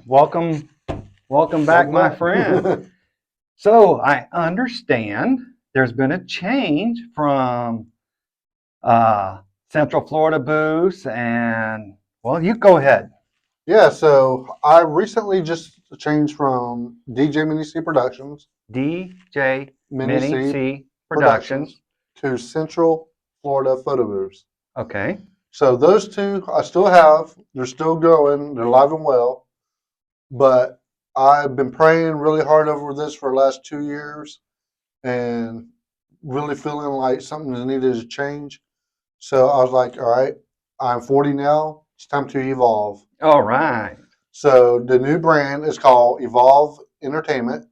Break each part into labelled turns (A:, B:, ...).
A: Welcome back, my friend. So I understand there's been a change from Central Florida Booths, and well, you go ahead.
B: Yeah, so I recently just changed from DJ Mini C Productions,
A: DJ
B: Mini
A: Mini
B: C
A: C
B: Productions
A: Productions.
B: to Central Florida Photobooths.
A: Okay.
B: So those two I still have. They're still going. They're alive and well. But I've been praying really hard over this for the last 2 years and really feeling like something is needed to change. So I was like, all right, I'm 40 now. It's time to evolve.
A: All right.
B: So the new brand is called Evolve Entertainment.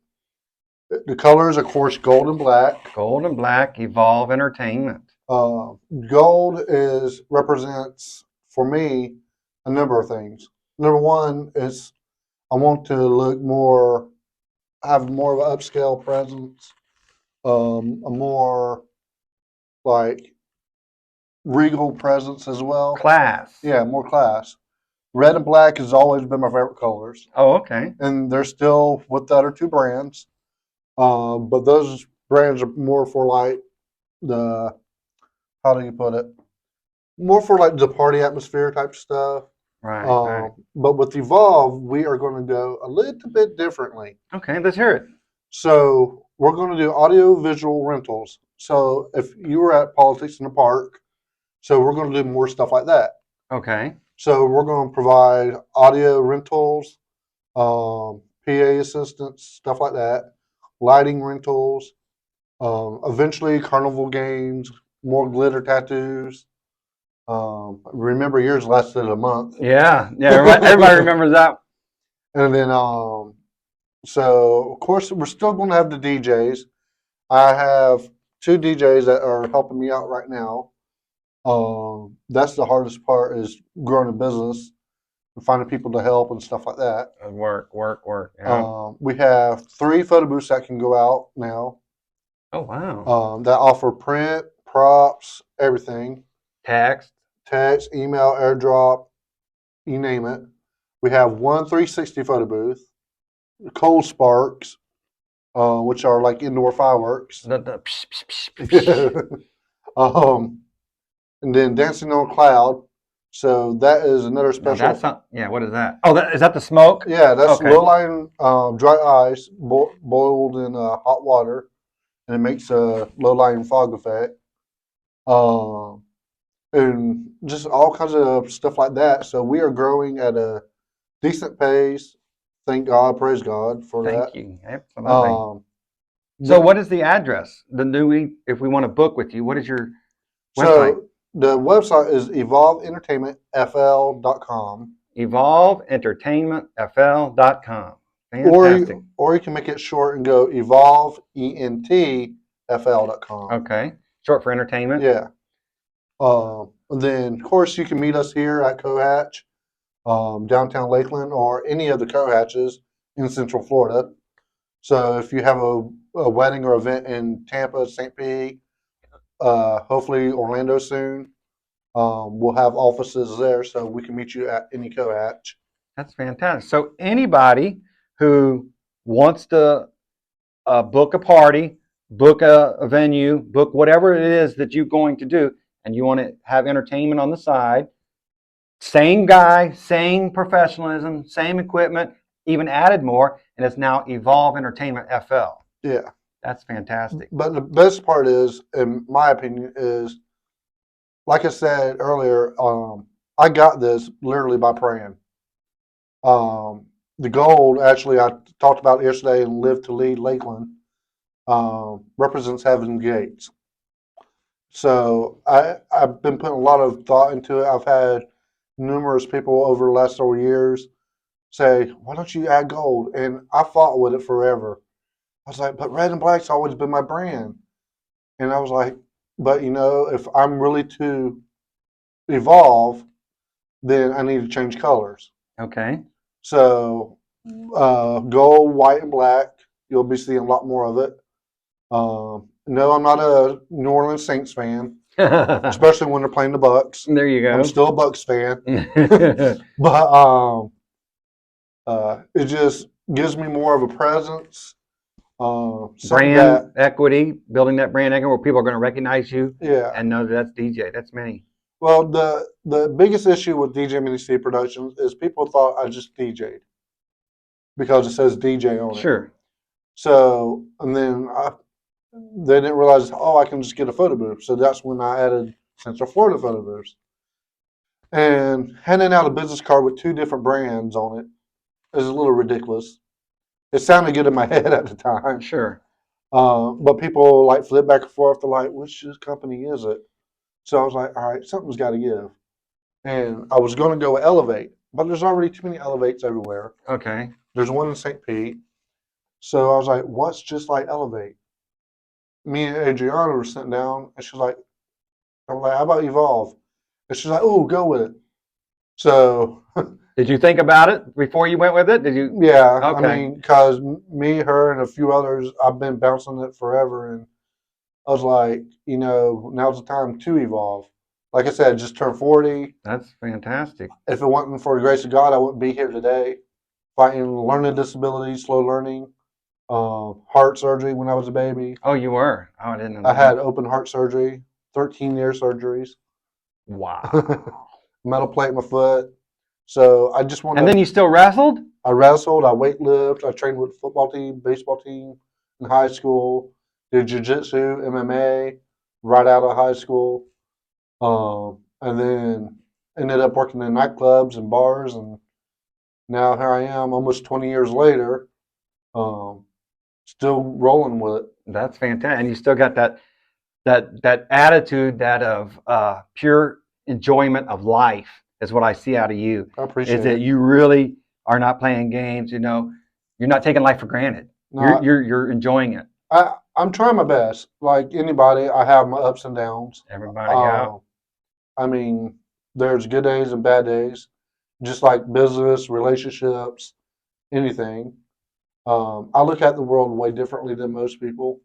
B: The colors, of course, gold and black.
A: Gold and black Evolve Entertainment.
B: Uh, Gold represents for me a number of things. Number one is I want to have more of an upscale presence, a more like regal presence as well.
A: Class.
B: Yeah, more class. Red and black has always been my favorite colors,
A: Oh, okay.
B: and they're still with the other two brands. But those brands are more for like the how do you put it? More for like the party atmosphere type stuff.
A: Right.
B: But with Evolve, we are going to go a little bit differently.
A: Okay, let's hear it.
B: So we're going to do audio visual rentals. So if you were at Politics in the Park, so we're going to do more stuff like that.
A: Okay.
B: So we're going to provide audio rentals, PA assistance, stuff like that, lighting rentals, eventually carnival games, more glitter tattoos. Remember yours lasted a month.
A: Yeah. Everybody remembers that.
B: And then, so of course we're still going to have the DJs. I have two DJs that are helping me out right now. That's the hardest part is growing a business and finding people to help and stuff like that.
A: Work. Yeah.
B: We have 3 photo booths that can go out now.
A: Oh, wow.
B: That offer print, props, everything.
A: Text,
B: email, airdrop, you name it. We have one 360 photo booth, cold sparks, which are like indoor fireworks.
A: psh, psh, psh,
B: psh. And then dancing on a cloud. So that is another special.
A: That's not, yeah, what is that? Oh, is that the smoke?
B: Yeah, that's
A: okay.
B: low-lying dry ice boiled in hot water, and it makes a low-lying fog effect. And just all kinds of stuff like that. So we are growing at a decent pace. Thank God, praise God for that.
A: Thank you. Absolutely. So what is the address? If we want to book with you, what is your website?
B: So the website is evolveentertainmentfl.com.
A: Evolveentertainmentfl.com. Fantastic.
B: Or you can make it short and go evolveentfl.com.
A: Okay. Short for entertainment?
B: Yeah. And then, of course, you can meet us here at Cohatch, downtown Lakeland, or any of the Cohatches in Central Florida. So if you have a wedding or event in Tampa, St. Pete, hopefully Orlando soon, we'll have offices there, so we can meet you at any Cohatch.
A: That's fantastic. So anybody who wants to book a party, book a venue, book whatever it is that you're going to do, and you want to have entertainment on the side, same guy, same professionalism, same equipment, even added more, and it's now Evolve Entertainment FL.
B: Yeah.
A: That's fantastic.
B: But the best part is, in my opinion, is like I said earlier, I got this literally by praying. The gold, actually, I talked about yesterday in Live to Lead Lakeland, represents heaven's gates. So I've been putting a lot of thought into it. I've had numerous people over the last several years say, why don't you add gold? And I fought with it forever. I was like, but red and black's always been my brand. And I was like, but if I'm really to evolve, then I need to change colors.
A: Okay.
B: So gold, white, and black, you'll be seeing a lot more of it. No, I'm not a New Orleans Saints fan, especially when they're playing the Bucks.
A: There you go.
B: I'm still a Bucks fan. But It just gives me more of a presence. Something
A: Brand
B: that,
A: equity, building that brand equity where people are going to recognize you
B: yeah.
A: and know that that's DJ. That's me.
B: Well, the biggest issue with DJ Mini C Productions is people thought I just DJ'd because it says DJ on it.
A: Sure.
B: So, and then they didn't realize, oh, I can just get a photo booth. So that's when I added Central Florida photo booths. And handing out a business card with two different brands on it is a little ridiculous. It sounded good in my head at the time.
A: Sure.
B: But people like flip back and forth. They're like, which company is it? So I was like, all right, something's got to give. And I was going to go with Elevate, but there's already too many Elevates everywhere.
A: Okay.
B: There's one in St. Pete. So I was like, what's just like Elevate? Me and Adriana were sitting down, and she's like, I'm like, how about Evolve? And she's like, oh, go with it. So,
A: Did you think about it before you went with it? Did you?
B: yeah, I
A: Okay.
B: mean, because me, her, and a few others, I've been bouncing it forever. And I was like, now's the time to evolve. Like I said, just turned 40.
A: That's fantastic.
B: If it wasn't for the grace of God, I wouldn't be here today. Fighting learning disabilities, slow learning, heart surgery when I was a baby.
A: Oh, you were? Oh, I didn't know
B: I
A: that.
B: had open heart surgery, 13-year surgeries,
A: Wow.
B: metal plate in my foot. So I just wanted.
A: And then you still wrestled?
B: I wrestled, I weightlifted, I trained with the football team, baseball team in high school, did jiu-jitsu, MMA right out of high school, and then ended up working in nightclubs and bars, and now here I am, almost 20 years later, um, still rolling with it.
A: That's fantastic. And you still got that attitude, that of pure enjoyment of life is what I see out of you.
B: I
A: Is
B: appreciate
A: that
B: it.
A: you really are not playing games, you're not taking life for granted.
B: No,
A: You're enjoying it.
B: I'm trying my best. Like anybody, I have my ups and downs.
A: Everybody out.
B: Um, I mean, there's good days and bad days, just like business, relationships, anything. I look at the world way differently than most people,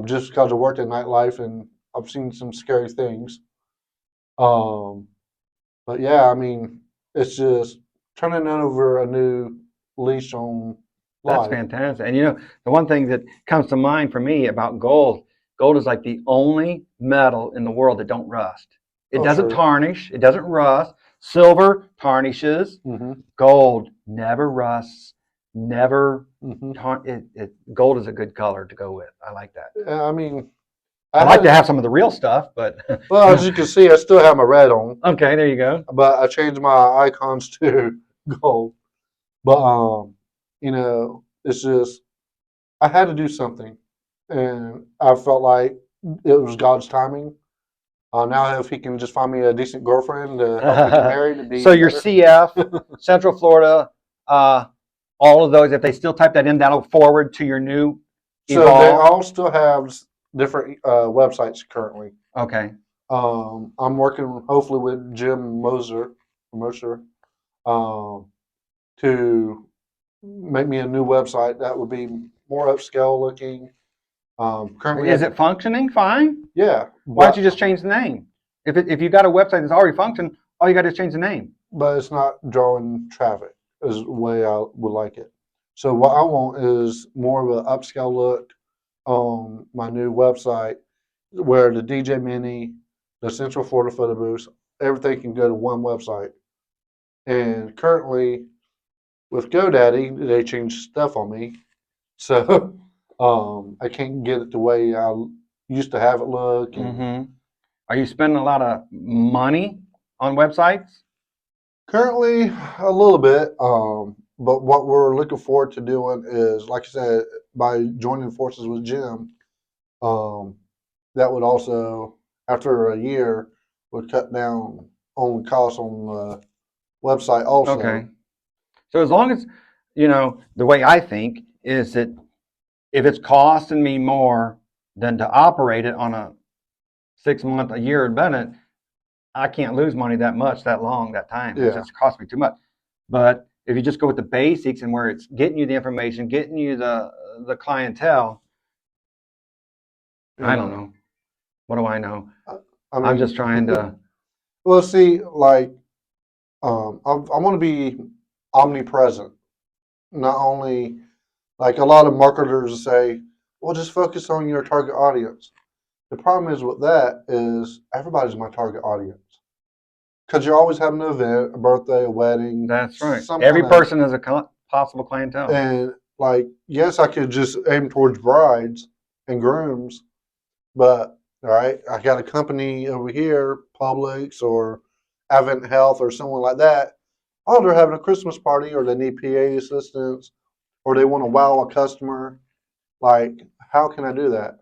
B: just because I worked in nightlife and I've seen some scary things. Um, but yeah, I mean, it's just turning over a new leash on
A: That's
B: life.
A: fantastic. And the one thing that comes to mind for me about gold is like the only metal in the world that don't rust. It
B: Oh,
A: doesn't
B: sure.
A: tarnish, it doesn't rust. Silver tarnishes,
B: Hmm.
A: gold never rusts, never
B: Hmm.
A: gold is a good color to go with. I like that.
B: I mean,
A: I
B: I
A: like to
B: had,
A: have some of the real stuff, but
B: well, as you can see, I still have my red on,
A: okay, there you go.
B: but I changed my icons to gold. But it's just I had to do something, and I felt like it was God's timing. Now, if He can just find me a decent girlfriend to help me get married, it'd be
A: So
B: even
A: your
B: better.
A: CF, Central Florida, uh, all of those, if they still type that in, that'll forward to your new
B: So they
A: Evolve.
B: all still have different websites currently.
A: Okay.
B: I'm working hopefully with Jim Moser, um, to make me a new website that would be more upscale looking. Currently,
A: Is it functioning fine?
B: yeah,
A: Why don't you just change the name? If you got a website that's already functioning, all you got to do is change the name.
B: but it's not drawing traffic is the way I would like it. So what I want is more of an upscale look on my new website where the DJ Mini, the Central Florida photo booths, everything can go to one website. And currently with GoDaddy, they changed stuff on me. So I can't get it the way I used to have it look. And
A: Mm-hmm. Are you spending a lot of money on websites?
B: currently a little bit. But what we're looking forward to doing is, like I said, by joining forces with Jim, um, that would also, after a year, would cut down on costs on the website
A: Okay.
B: also.
A: So as long as, the way I think is that if it's costing me more than to operate it on a 6 month, a year benefit, I can't lose money that much, that long, that time. It
B: Yeah.
A: just costs me too much. But if you just go with the basics and where it's getting you the information, getting you the clientele, I don't
B: Yeah.
A: know. What do I know?
B: I
A: I'm just
B: mean,
A: trying to.
B: well, see, like, I want to be omnipresent. not only like a lot of marketers say, well, just focus on your target audience. The problem is with that is everybody's my target audience because you're always having an event, a birthday, a wedding,
A: That's right.
B: some
A: Every
B: kind of,
A: person is a possible clientele.
B: and like, yes, I could just aim towards brides and grooms, but all right, I got a company over here, Publix or Advent Health or someone like that. Oh, they're having a Christmas party or they need PA assistance or they want to wow a customer. Like, how can I do that?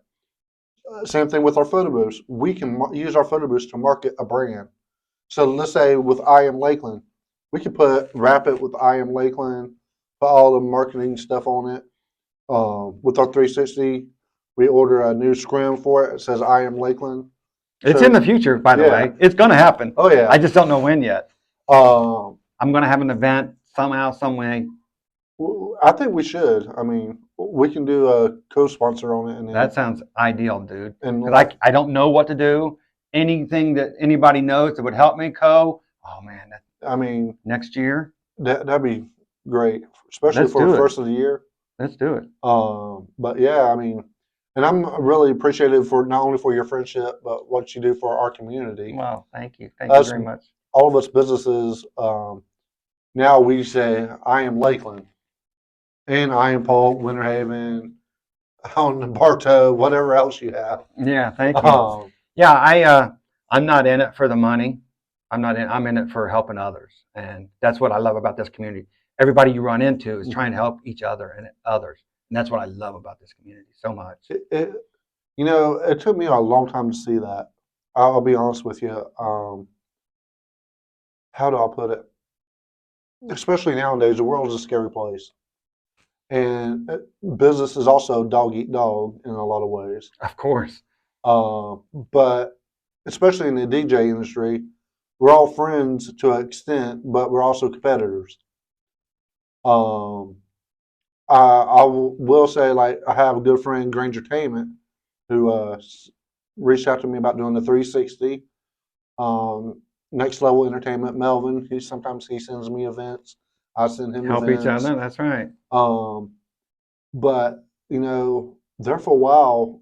B: Same thing with our photo booths. We can use our photo booths to market a brand. So let's say with I Am Lakeland, we could wrap it with I Am Lakeland, put all the marketing stuff on it. With our 360, we order a new scrim for it. It says I Am Lakeland.
A: It's in
B: So
A: the future, by the
B: yeah,
A: way. It's going to happen.
B: oh yeah.
A: I just don't know when yet.
B: Um,
A: I'm going to have an event somehow, some way.
B: I think we should. I mean, we can do a co-sponsor on it, and
A: That sounds ideal, dude. Because
B: like,
A: I don't know what to do. Anything that anybody knows that would help me, oh man,
B: I mean,
A: next year,
B: that'd be great, especially
A: let's
B: for
A: do
B: the
A: it.
B: first of the year.
A: Let's do it.
B: But yeah, I mean, and I'm really appreciative for not only for your friendship, but what you do for our community.
A: Well, thank you. Thank you
B: Us,
A: very much.
B: all of us businesses, now we say, I am Lakeland, and I am Paul, Winter Haven, on Bartow, whatever else you have.
A: Yeah, thank you. Yeah, I'm not in it for the money. I'm in it for helping others. And that's what I love about this community. Everybody you run into is trying to help each other and others. And that's what I love about this community so much.
B: It took me a long time to see that. I'll be honest with you. How do I put it? Especially nowadays, the world is a scary place. And business is also dog eat dog in a lot of ways.
A: Of course.
B: But especially in the DJ industry, we're all friends to an extent, but we're also competitors. Um, I will say, like, I have a good friend, Grangertainment, who reached out to me about doing the 360. Next Level Entertainment, Melvin, sometimes he sends me events. I send him
A: Help each
B: events.
A: other. That's right.
B: But there for a while,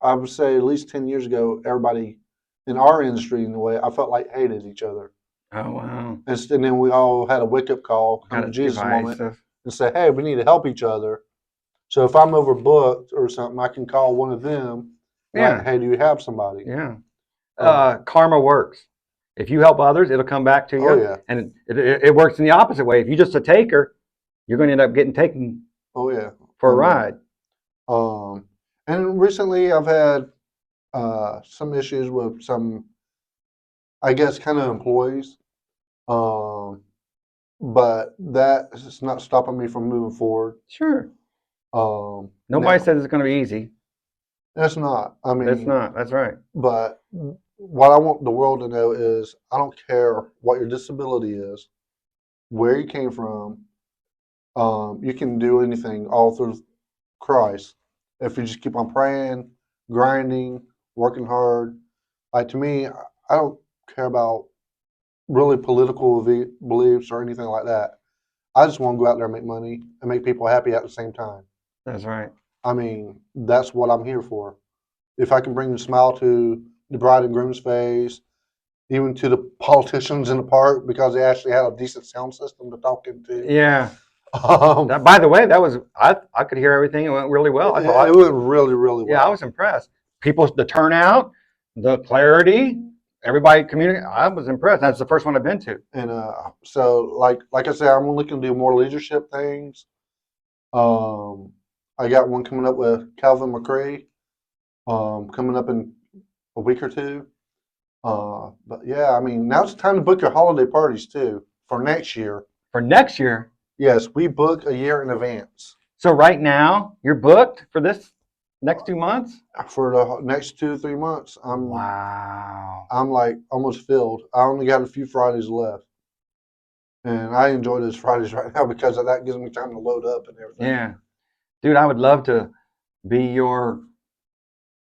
B: I would say at least 10 years ago, everybody in our industry, in a way, I felt like hated each other.
A: Oh, wow.
B: And then we all had a wake up call, come to Jesus moment, and say, hey, we need to help each other. So if I'm overbooked or something, I can call one of them.
A: Yeah.
B: Like, hey, do you have somebody?
A: Yeah. Karma works. If you help others, it'll come back to you.
B: Oh, yeah.
A: And it works in the opposite way. If you're just a taker, you're going to end up getting taken
B: Oh, yeah.
A: for a ride.
B: And recently I've had some issues with some, I guess, kind of employees. But that is not stopping me from moving forward.
A: Sure. Nobody
B: Now,
A: says it's going to be easy.
B: that's not. I mean,
A: It's not. That's right.
B: But what I want the world to know is I don't care what your disability is, where you came from. You can do anything all through Christ if you just keep on praying, grinding, working hard. Like to me, I don't care about really political beliefs or anything like that. I just want to go out there and make money and make people happy at the same time.
A: That's right.
B: I mean, that's what I'm here for. If I can bring a smile to the bride and groom's face, even to the politicians in the park because they actually had a decent sound system to talk into.
A: Yeah. By the way, I could hear everything. It went really well.
B: It went really, really well.
A: Yeah, I was impressed. The turnout, the clarity, everybody communicated. I was impressed. That's the first one I've been to.
B: And so, like I said, I'm looking to do more leadership things. I got one coming up with Calvin McCrae, coming up in a week or two. But yeah, I mean, now it's time to book your holiday parties too for next year.
A: For next year?
B: Yes, we book a year in advance.
A: So right now, you're booked for this next 2 months?
B: For the next 2-3 months,
A: wow.
B: I'm like almost filled. I only got a few Fridays left. And I enjoy those Fridays right now because that gives me time to load up and everything.
A: Yeah. Dude, I would love to be your,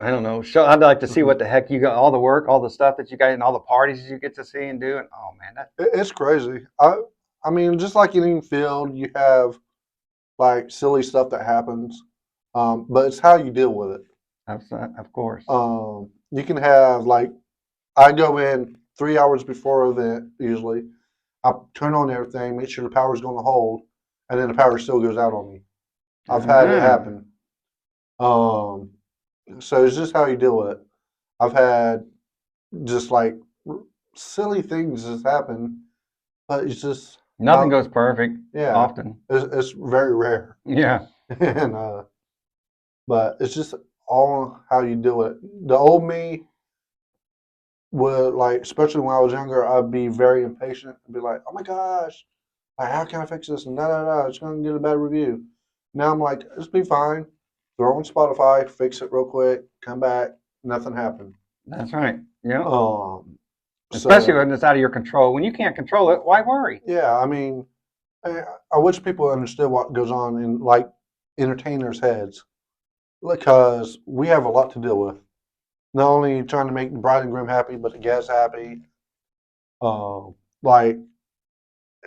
A: I don't know, show. I'd like to see what the heck you got, all the work, all the stuff that you got, and all the parties you get to see and do. And oh man,
B: it's crazy. I mean, just like any field, you have like silly stuff that happens, but it's how you deal with it.
A: Of course.
B: You can have like I go in 3 hours before event usually. I turn on everything, make sure the power's going to hold, and then the power still goes out on me. I've had it
A: Ah,
B: happen. Um, so it's just how you deal with it. I've had just like silly things just happen, but it's just
A: nothing
B: how,
A: goes perfect
B: yeah,
A: often.
B: it's very rare.
A: Yeah.
B: And but it's just all how you do it. The old me would like, especially when I was younger, I'd be very impatient and be like, "Oh my gosh, like how can I fix this?" And no, it's gonna get a bad review. Now I'm like, "It's be fine. Throw on Spotify, fix it real quick, come back, nothing happened."
A: That's right. Yeah.
B: Um,
A: Especially
B: so
A: when it's out of your control. When you can't control it, why worry?
B: yeah, I mean, I wish people understood what goes on in like entertainers' heads because we have a lot to deal with. Not only trying to make the bride and groom happy, but the guests happy. Like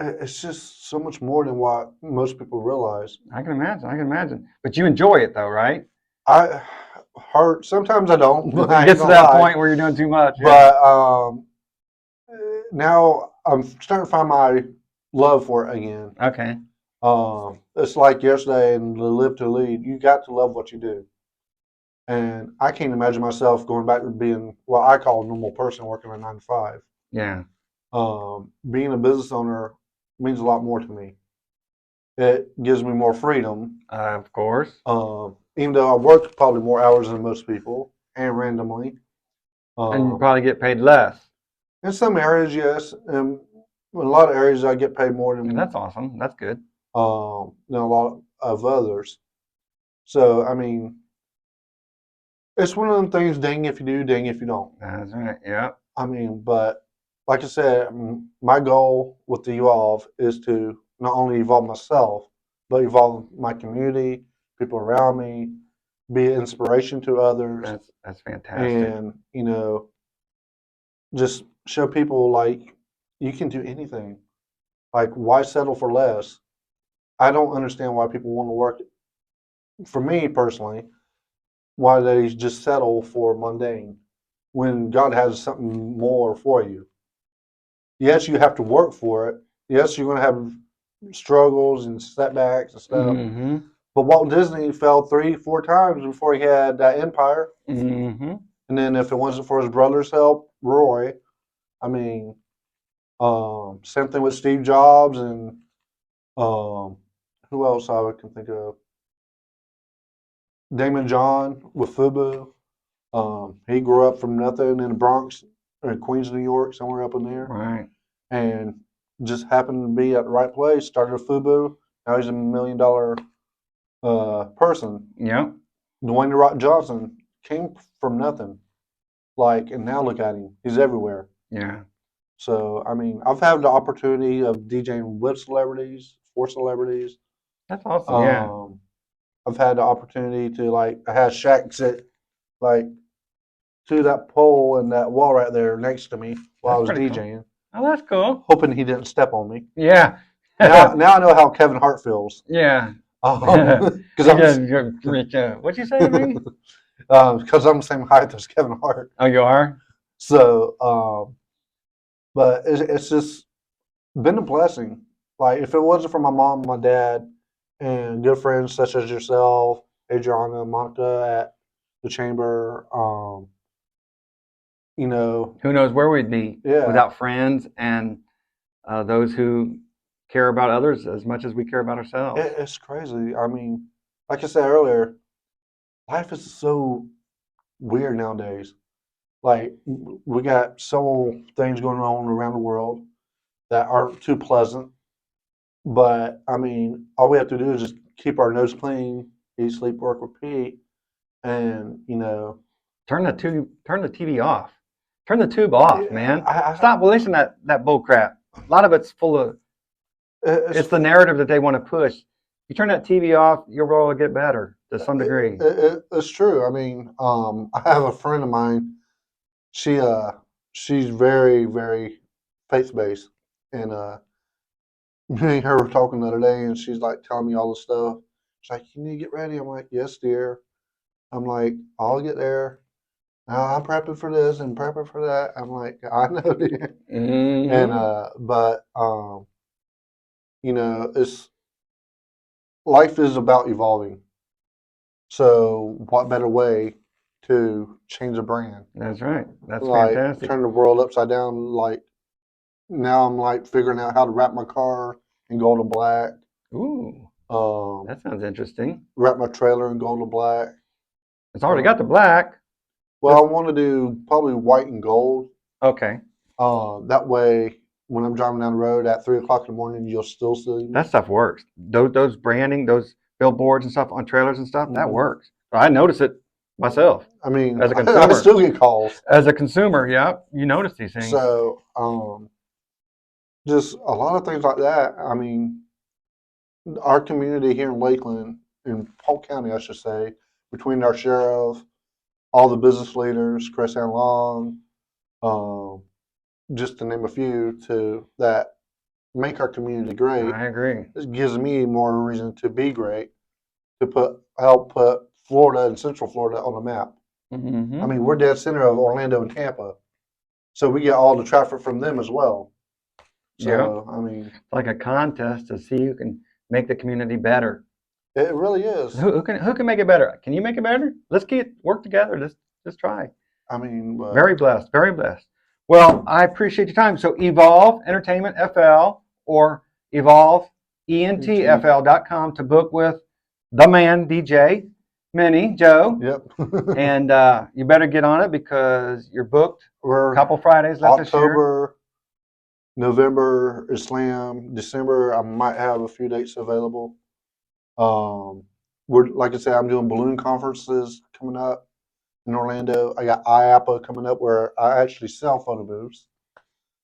B: it's just so much more than what most people realize.
A: I can imagine. I can imagine. But you enjoy it though, right?
B: I hurt sometimes I don't, but
A: It
B: I ain't
A: gets to
B: gonna
A: that
B: lie.
A: point where you're doing too much. Yeah.
B: But now I'm starting to find my love for it again.
A: Okay.
B: It's like yesterday in the Live to Lead. You got to love what you do, and I can't imagine myself going back to being what I call a normal person working a 9 to 5.
A: Yeah.
B: Being a business owner means a lot more to me. It gives me more freedom.
A: Of course.
B: Even though I work probably more hours than most people and randomly.
A: And you
B: Um,
A: probably get paid less.
B: in some areas, yes. And in a lot of areas, I get paid more
A: And that's awesome. That's good.
B: than a lot of others. So, I mean, it's one of them things, dang if you do, dang if you don't.
A: That's right. Yeah.
B: I mean, but like I said, my goal with the Evolve is to not only evolve myself, but evolve my community, people around me, be an inspiration to others,
A: That's fantastic.
B: and just show people like you can do anything. Like, why settle for less? I don't understand why people want to work. For me personally, why they just settle for mundane when God has something more for you. Yes, you have to work for it. Yes, you're going to have struggles and setbacks and stuff.
A: Mm-hmm.
B: But Walt Disney fell 3, 4 times before he had that empire.
A: Mm-hmm.
B: And then if it wasn't for his brother's help, Roy, I mean, same thing with Steve Jobs and um, who else I can think of? Damon John with Fubu. He grew up from nothing in the Bronx, or Queens, New York, somewhere up in there,
A: Right.
B: and just happened to be at the right place. Started a Fubu. Now he's $1 million person.
A: Yep.
B: Dwayne The Rock Johnson came from nothing, like, and now look at him. He's everywhere.
A: Yeah.
B: So I mean, I've had the opportunity of DJing with celebrities, for celebrities.
A: That's awesome. Yeah.
B: Um, I've had the opportunity to like I had Shaq sit like to that pole and that wall right there next to me while I
A: That's
B: was
A: pretty cool.
B: DJing,
A: Oh, that's cool.
B: hoping he didn't step on me.
A: Yeah.
B: Now I know how Kevin Hart feels.
A: Yeah.
B: Because
A: He
B: I'm
A: does reach out. What'd you say to me?
B: because I'm the same height as Kevin Hart.
A: Oh, you are?
B: So, but it's just been a blessing. Like if it wasn't for my mom, my dad, and good friends such as yourself, Adriana, Monica at the chamber, you know,
A: Who knows where we'd be
B: yeah,
A: without friends and those who care about others as much as we care about ourselves.
B: it's crazy. I mean, like I said earlier, life is so weird nowadays. Like we got so things going on around the world that aren't too pleasant. But I mean, all we have to do is just keep our nose clean, eat, sleep, work, repeat, and
A: Turn the TV off. Turn the tube off,
B: yeah,
A: man. Stop listening to that bull crap. A lot of it's full of it's
B: it's
A: the narrative that they want to push. You turn that TV off, your world will get better to some degree.
B: it's true. I mean, I have a friend of mine. She she's very faith based, and me and her were talking the other day, and she's like telling me all this stuff. She's like, you need to get ready. I'm like, yes, dear. I'm like, I'll get there. I'm prepping for this and prepping for that. I'm like, I know, dear. And
A: Hmm.
B: but it's life is about evolving. So what better way to change a brand?
A: That's right. That's
B: Like
A: fantastic.
B: turn the world upside down. Like now I'm like figuring out how to wrap my car in gold and black.
A: Ooh,
B: Um,
A: that sounds interesting.
B: wrap my trailer in gold and black.
A: It's already got
B: Uh,
A: the black.
B: well, I
A: Just
B: want to do probably white and gold.
A: okay.
B: That way, when I'm driving down the road at 3 o'clock in the morning, you'll still see me.
A: That stuff works. Those branding, those billboards and stuff on trailers and stuff, that
B: Mhm.
A: works. I notice it myself
B: I mean,
A: as a
B: I
A: consumer.
B: still get calls.
A: As a consumer, yeah, you notice these things.
B: So, just a lot of things like that. I mean, our community here in Lakeland, in Polk County, I should say, between our sheriff, all the business leaders, Chris and Long, um, just to name a few, to that make our community great.
A: I agree.
B: It gives me more reason to be great, to help put Florida and Central Florida on the map. I
A: Hmm.
B: mean, we're dead center of Orlando and Tampa, so we get all the traffic from them as well.
A: Yeah,
B: So, I mean,
A: it's like a contest to see who can make the community better.
B: it really is.
A: Who can make it better? Can you make it better? Let's work together. Let's try.
B: I mean, but
A: Very blessed. Very blessed. Well, I appreciate your time. So Evolve Entertainment FL or Evolve ENTFL.com to book with the man DJ Minnie Joe.
B: yep.
A: And you better get on it because you're booked. A
B: We're
A: couple Fridays left this year.
B: October, November is slam. December, I might have a few dates available. We're like I said, I'm doing balloon conferences coming up in Orlando. I got IAPA coming up where I actually sell photo booths.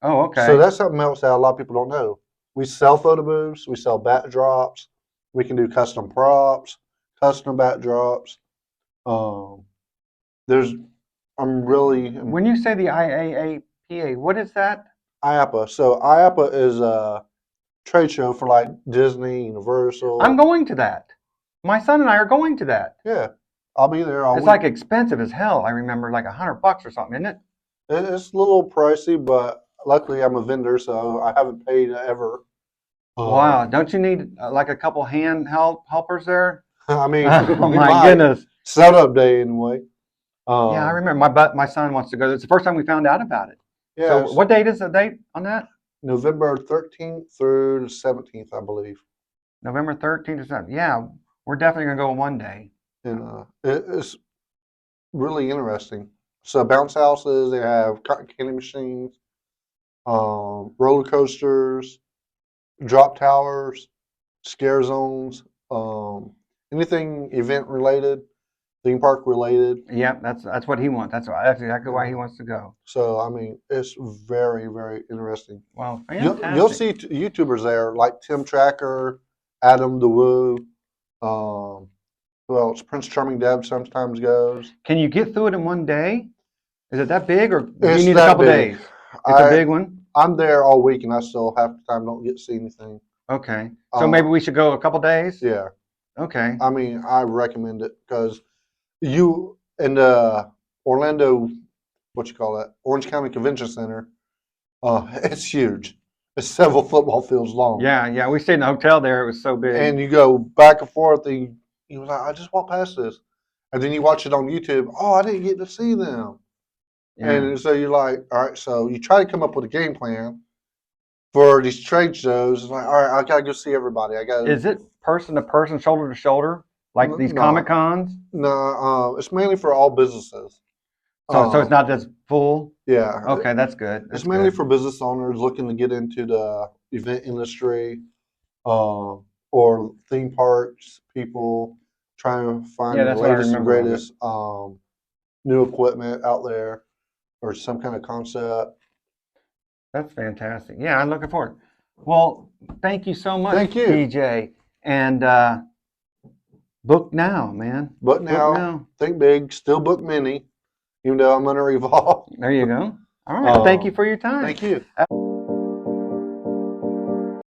A: Oh,
B: So
A: okay.
B: that's something else that a lot of people don't know. We sell photo booths, we sell backdrops, we can do custom props, custom backdrops. Um, there's, I'm really
A: When you say the IAAPA, what is that?
B: IAPA. So IAPA is a trade show for like Disney,
A: I'm
B: Universal.
A: going to that. My son and I are going to that.
B: Yeah, I'll be there all
A: It's
B: week.
A: like expensive as hell. I remember like $100 or something, isn't it?
B: It's a little pricey, but luckily I'm a vendor, so I haven't paid ever.
A: Wow. Don't you need like a couple helpers there?
B: I mean,
A: Oh
B: we
A: my
B: might
A: goodness.
B: setup day anyway.
A: Yeah, I
B: Um,
A: remember my son wants to go. It's the first time we found out about it. So
B: yes,
A: what date is the date on that?
B: November 13th through the 17th, I believe.
A: November 13th or something. Yeah, we're definitely gonna go one day.
B: And it's really interesting. So bounce houses, they have cotton candy machines, roller coasters, drop towers, scare zones, anything event related, theme park related.
A: Yeah, that's what he wants. That's exactly why he wants to go.
B: So I mean, it's very very interesting.
A: Well,
B: You'll
A: fantastic.
B: see YouTubers there like Tim Tracker, Adam the Woo. Who else? Prince Charming Deb sometimes goes.
A: Can you get through it in one day? Is it that big, or do you
B: It's
A: need a
B: that
A: couple
B: big.
A: days? It's a big
B: I
A: one.
B: I'm there all week and I still half the time don't get to see anything.
A: Okay, so maybe we should go a couple days.
B: Yeah.
A: Okay.
B: I mean, I recommend it because you in Orlando, what you call that, Orange County Convention Center. It's huge. It's several football fields long,
A: Yeah, yeah. We stayed in a hotel there. It was so big.
B: and you go back and forth. And you was like, I just walked past this, and then you watch it on YouTube. Oh, I didn't get to see them,
A: Yeah.
B: and so you're like, all right. So you try to come up with a game plan for these trade shows. It's like, all right, I gotta go see everybody. I gotta.
A: Is it person to person, shoulder to shoulder, like these Comic
B: No,
A: Cons?
B: no. It's mainly for all businesses.
A: So it's
B: Um,
A: not just full.
B: yeah,
A: Okay, that's good.
B: it's
A: That's
B: mainly
A: good.
B: for business owners looking to get into the event industry, or theme parks people trying to find
A: Yeah,
B: the
A: that's what I
B: latest and
A: remember of it.
B: greatest new equipment out there or some kind of concept.
A: That's fantastic. Yeah, I'm looking forward. Well, thank you so much,
B: Thank you.
A: DJ, and book now, man.
B: But
A: Book
B: now,
A: now.
B: think big, still book mini, even though I'm under Evolve.
A: There you go. All right. Well, thank you for your time.
B: Thank you.